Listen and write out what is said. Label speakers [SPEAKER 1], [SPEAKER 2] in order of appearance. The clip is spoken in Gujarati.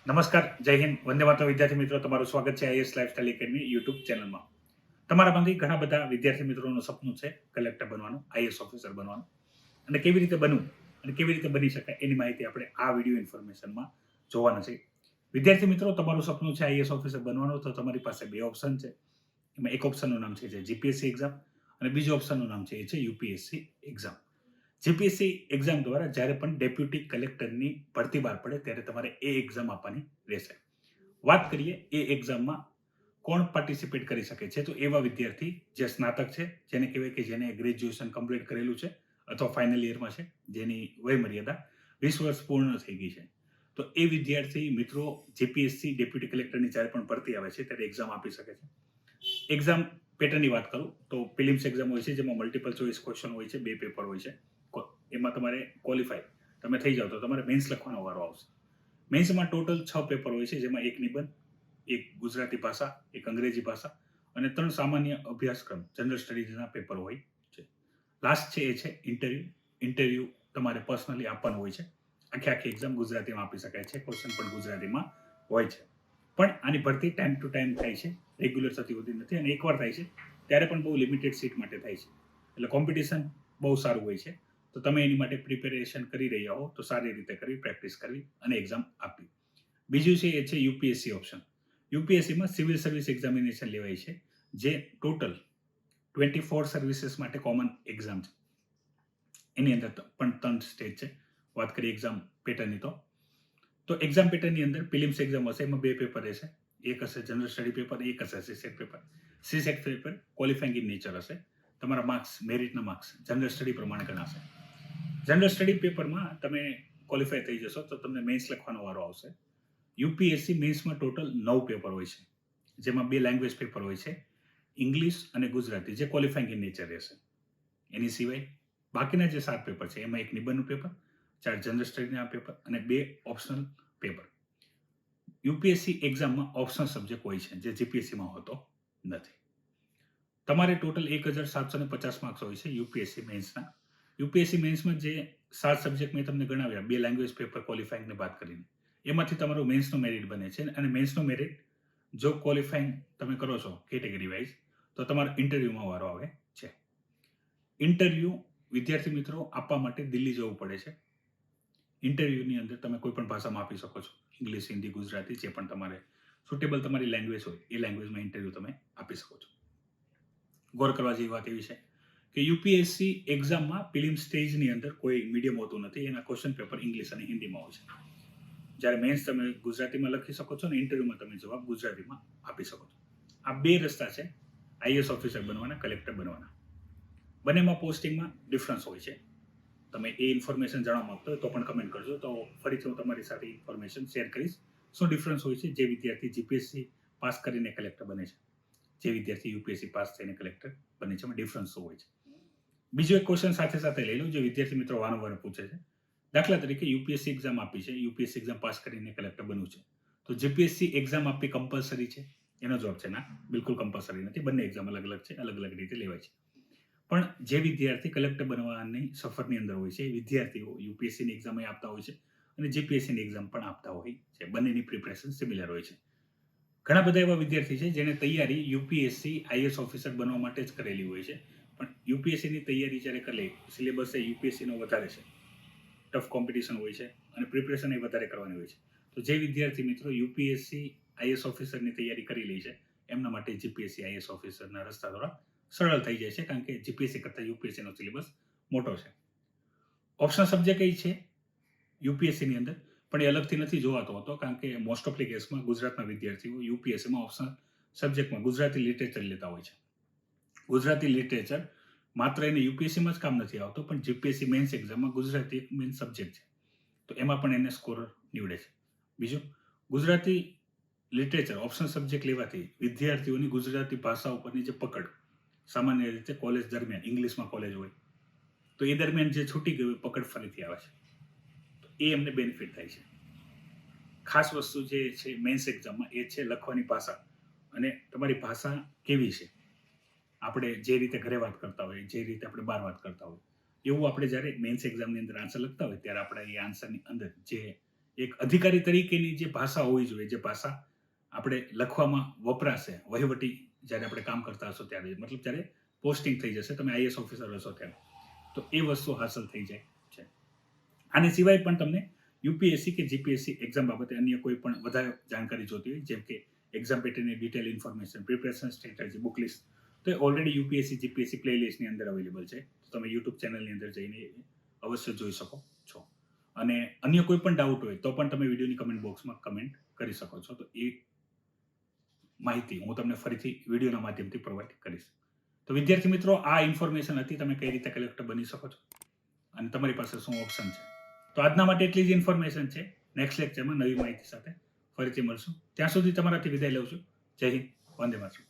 [SPEAKER 1] નમસ્કાર, જય હિન્દ, વંદે માતરમ વિદ્યાર્થી મિત્રો, તમારું સ્વાગત છે આઈએસ લાઇફસ્ટાઇલ એકેડમી યુટ્યુબ ચેનલમાં. તમારામાંથી ઘણા બધા વિદ્યાર્થી મિત્રોનું સપનું છે કલેક્ટર બનવાનું, આઈએસ ઓફિસર બનવાનું, અને કેવી રીતે બનવું અને કેવી રીતે બની શકાય એની માહિતી આપણે આ વિડીયો ઇન્ફોર્મેશનમાં જોવાના છે. વિદ્યાર્થી મિત્રો, તમારું સપનું છે આઈએસ ઓફિસર બનવાનું, તો તમારી પાસે બે ઓપ્શન છે. એમાં એક ઓપ્શનનું નામ છે જીપીએસસી એક્ઝામ અને બીજો ઓપ્શનનું નામ છે યુપીએસસી એક્ઝામ. જીપીએસસી એક્ઝામ દ્વારા જ્યારે પણ ડેપ્યુટી કલેક્ટરની ભરતી બહાર પડે ત્યારે તમારે એ એક્ઝામ આપવાની રહેશે. વાત કરીએ એ એક્ઝામમાં કોણ પાર્ટિસિપેટ કરી શકે છે, તો એવા વિદ્યાર્થી જે સ્નાતક છે, જેને કહેવાય કે જેને ગ્રેજ્યુએશન કમ્પ્લીટ કરેલું છે અથવા ફાઇનલ યરમાં છે, જેની વય મર્યાદા 20 વર્ષ પૂર્ણ થઈ ગઈ છે. તો એ વિદ્યાર્થી મિત્રો જીપીએસસી ડેપ્યુટી કલેક્ટરની જ્યારે પણ ભરતી આવે છે ત્યારે એક્ઝામ આપી શકે છે. એક્ઝામ પેટર્નની વાત કરું તો પ્રિલિમ્સ એક્ઝામ હોય છે, જેમાં મલ્ટિપલ ચોઇસ ક્વેશ્ચન હોય છે, 2 પેપર હોય છે. એમાં તમારે ક્વોલિફાય તમે થઈ જાઓ તો તમારે મેન્સ લખવાનો વારો આવશે. મેન્સમાં ટોટલ 6 પેપર હોય છે, જેમાં એક નિબંધ, એક ગુજરાતી ભાષા, એક અંગ્રેજી ભાષા અને 3 સામાન્ય અભ્યાસક્રમ જનરલ સ્ટડીઝના પેપર હોય છે. લાસ્ટ છે એ છે ઇન્ટરવ્યુ. ઇન્ટરવ્યુ તમારે પર્સનલી આપવાનું હોય છે. આખી એક્ઝામ ગુજરાતીમાં આપી શકાય છે, ક્વેશ્ચન પણ ગુજરાતીમાં હોય છે. પણ આની ભરતી ટાઈમ ટુ ટાઈમ થાય છે, રેગ્યુલર થતી હોતી નથી, અને એકવાર થાય છે ત્યારે પણ બહુ લિમિટેડ સીટ માટે થાય છે. એટલે કોમ્પિટિશન બહુ સારું હોય છે. તો તમે એની માટે પ્રિપેરેશન કરી રહ્યા હો તો સારી રીતે કરવી, પ્રેક્ટિસ કરવી અને એક્ઝામ આપવી. બીજું છે એ છે યુપીએસસી ઓપ્શન. યુપીએસસીમાં સિવિલ સર્વિસ એક્ઝામિનેશન લેવાય છે, જે ટોટલ 24 સર્વિસીસ માટે કોમન એક્ઝામ છે. એની અંદર પણ 3 સ્ટેજ છે. વાત કરીએ એક્ઝામ પેટર્નની તો એક્ઝામ પેટર્નની અંદર પ્રિલિમ્સ એક્ઝામ હશે, એમાં 2 પેપર રહેશે. એક હશે જનરલ સ્ટડી પેપર, એક હશે CSAT paper. CSAT paper qualifying in nature હશે. તમારા માર્ક્સ, મેરિટના માર્ક્સ જનરલ સ્ટડી પ્રમાણે ગણાશે. જનરલ સ્ટડી પેપરમાં તમે ક્વોલિફાય થઈ જશો તો તમને મેન્સ લખવાનો વારો આવશે. યુપીએસસી મેન્સમાં ટોટલ 9 પેપર હોય છે, જેમાં 2 લેંગ્વેજ પેપર હોય છે, ઇંગ્લિશ અને ગુજરાતી, જે ક્વોલિફાઈંગ ઇન નેચર રહેશે. એની સિવાય બાકીના જે 7 પેપર છે, એમાં એક નિબંધનું પેપર, 4 જનરલ સ્ટડીના પેપર અને 2 ઓપ્શનલ પેપર. યુપીએસસી એક્ઝામમાં ઓપ્શનલ સબ્જેક્ટ હોય છે, જે જીપીએસસીમાં હોતો નથી. તમારે ટોટલ 1750 માર્ક્સ હોય છે યુપીએસસી મેન્સના. યુપીએસસી મેન્સમાં જે 7 સબ્જેક્ટ મેં તમને ગણાવ્યા, 2 લેંગ્વેજ પેપર ક્વોલિફાઈંગને બાદ કરીને, એમાંથી તમારું મેન્સનો મેરિટ બને છે. અને મેન્સનો મેરિટ જો ક્વોલિફાઈંગ તમે કરો છો કેટેગરી વાઇઝ, તો તમારો ઇન્ટરવ્યુમાં વારો આવે છે. ઇન્ટરવ્યુ વિદ્યાર્થી મિત્રો આપવા માટે દિલ્હી જવું પડે છે. ઇન્ટરવ્યુની અંદર તમે કોઈ પણ ભાષામાં આપી શકો છો, ઇંગ્લિશ, હિન્દી, ગુજરાતી, જે પણ તમારે સુટેબલ તમારી લેંગ્વેજ હોય એ લેંગ્વેજમાં ઇન્ટરવ્યુ તમે આપી શકો છો. ગૌર કરવા જેવી વાત એવી છે કે યુપીએસસી એક્ઝામમાં પ્રિલિમ સ્ટેજની અંદર કોઈ મીડિયમ હોતું નથી. એના ક્વેશ્ચન પેપર ઇંગ્લિશ અને હિન્દીમાં હોય છે. જ્યારે મેન્સ તમે ગુજરાતીમાં લખી શકો છો અને ઇન્ટરવ્યુમાં તમે જવાબ ગુજરાતીમાં આપી શકો છો. આ 2 રસ્તા છે આઈએસ ઓફિસર બનવાના, કલેક્ટર બનવાના. બંનેમાં પોસ્ટિંગમાં ડિફરન્સ હોય છે. તમે એ ઇન્ફોર્મેશન જાણવા માંગતો હોય તો પણ કમેન્ટ કરજો, તો ફરીથી હું તમારી સાથે ઇન્ફોર્મેશન શેર કરીશ. શું ડિફરન્સ હોય છે જે વિદ્યાર્થી જીપીએસસી પાસ કરીને કલેક્ટર બને છે, જે વિદ્યાર્થી યુપીએસસી પાસ થઈને કલેક્ટર બને છે, એમાં ડિફરન્સ શું હોય છે. બીજો એક ક્વેશ્ચન સાથે સાથે લઈ લો, જે વિદ્યાર્થી મિત્રો વારંવાર પૂછે છે. દાખલા તરીકે યુપીએસસી એક્ઝામ આપી છે, યુપીએસસી એક્ઝામ પાસ કરીને કલેક્ટર બનવું છે, તો જીપીએસસી એક્ઝામ આપવી કમ્પલસરી છે? એનો જવાબ છે ના, બિલકુલ કમ્પલસરી નથી. બંને એક્ઝામ અલગ અલગ છે, અલગ અલગ રીતે લેવાય છે. પણ જે વિદ્યાર્થી કલેક્ટર બનવાની સફરની અંદર હોય છે, એ વિદ્યાર્થીઓ યુપીએસસીની એક્ઝામ આપતા હોય છે અને જીપીએસસીની એક્ઝામ પણ આપતા હોય છે. બંનેની પ્રિપરેશન સિમિલર હોય છે. ઘણા બધા એવા વિદ્યાર્થી છે જેને તૈયારી યુપીએસસી આઈએસ ઓફિસર બનવા માટે જ કરેલી હોય છે, પણ યુપીએસસીની તૈયારી જ્યારે કરે, સિલેબસ એ યુપીએસસીનો વધારે છે, ટફ કોમ્પિટિશન હોય છે અને પ્રિપરેશન એ વધારે કરવાની હોય છે. તો જે વિદ્યાર્થી મિત્રો યુપીએસસી આઈએસ ઓફિસરની તૈયારી કરી લે છે, એમના માટે જીપીએસસી આઈએસ ઓફિસરના રસ્તા થોડા સરળ થઈ જાય છે, કારણ કે જીપીએસસી કરતાં યુપીએસસીનો સિલેબસ મોટો છે. ઓપ્શનલ સબ્જેક્ટ એ છે યુપીએસસીની અંદર, પણ એ અલગથી નથી જોવાતો હોતો, કારણ કે મોસ્ટ ઓફ ધી કેસમાં ગુજરાતના વિદ્યાર્થીઓ યુપીએસસીમાં ઓપ્શનલ સબ્જેક્ટમાં ગુજરાતી લિટરેચર લેતા હોય છે. ગુજરાતી લિટરેચર માત્ર એને યુપીએસસીમાં જ કામ નથી આવતો, પણ જીપીએસસી મેન્સ એક્ઝામમાં ગુજરાતી એક મેન સબ્જેક્ટ છે, તો એમાં પણ એને સ્કોરર નીવડે છે. બીજું, ગુજરાતી લિટરેચર ઓપ્શનલ સબ્જેક્ટ લેવાથી વિદ્યાર્થીઓની ગુજરાતી ભાષા ઉપરની જે પકડ, સામાન્ય રીતે કોલેજ દરમિયાન ઇંગ્લિશમાં કોલેજ હોય તો એ દરમિયાન જે છૂટી ગઈ પકડ ફરીથી આવે છે, તો એ એમને બેનિફિટ થાય છે. ખાસ વસ્તુ જે છે મેન્સ એક્ઝામમાં એ છે લખવાની ભાષા, અને તમારી ભાષા કેવી છે. આપણે જે રીતે ઘરે વાત કરતા હોઈએ, જે રીતે આપણે બહાર વાત કરતા હોઈએ, એવું આપણે જ્યારે મેન્સ એક્ઝામની અંદર આન્સર લખતા હોય ત્યારે આપણે એ આન્સરની અંદર જે એક અધિકારી તરીકેની જે ભાષા હોવી જોઈએ, જે ભાષા આપણે લખવામાં વપરાશે, વહીવટી જ્યારે આપણે કામ કરતા હશો ત્યારે, મતલબ જ્યારે પોસ્ટિંગ થઈ જશે, તમે આઈએએસ ઓફિસર હશો ત્યારે, તો એ વસ્તુ હાંસલ થઈ જાય છે. આની સિવાય પણ તમને યુપીએસસી કે જીપીએસસી એક્ઝામ બાબતે અન્ય કોઈ પણ વધારે જાણકારી જોતી હોય, જેમ કે એક્ઝામ પેટર્નની detail information, preparation strategy, book list, તો એ ઓલરેડી યુપીએસસી જીપીએસસી પ્લેલિસ્ટની અંદર અવેલેબલ છે. તો તમે યુટ્યુબ ચેનલની અંદર જઈને અવશ્ય જોઈ શકો છો. અને અન્ય કોઈ પણ ડાઉટ હોય તો પણ તમે વિડીયોની કમેન્ટ બોક્સમાં કમેન્ટ કરી શકો છો. તો એ માહિતી હું તમને ફરીથી વિડીયોના માધ્યમથી પ્રોવાઈડ કરીશ. તો વિદ્યાર્થી મિત્રો, આ ઇન્ફોર્મેશન હતી, તમે કઈ રીતે કલેક્ટર બની શકો છો અને તમારી પાસે શું ઓપ્શન છે. તો આજના માટે એટલી જ ઇન્ફોર્મેશન છે. નેક્સ્ટ લેક્ચરમાં નવી માહિતી સાથે ફરીથી મળશું. ત્યાં સુધી તમારાથી વિદાય લઉં છું. જય હિન્દ, વંદે માતરમ.